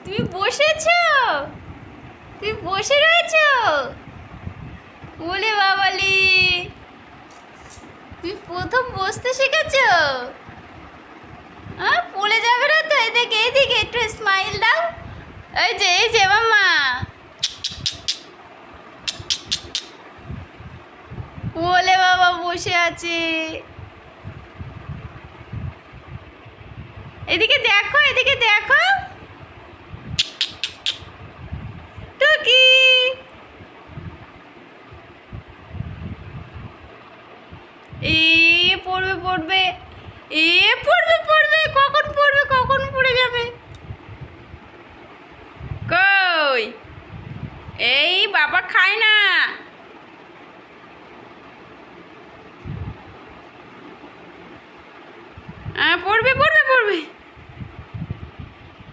তুমি বসেছো? তুমি বসে রয়েছো? ওলে বাবালি, তুমি প্রথম বসতে শিখেছো? হ্যাঁ, পড়ে যাবে না তো? এদিকে এদিকে একটু স্মাইল দাও। এই যে মাম্মা। ওলে বাবা বসে আছে। এদিকে দেখো, এদিকে দেখো।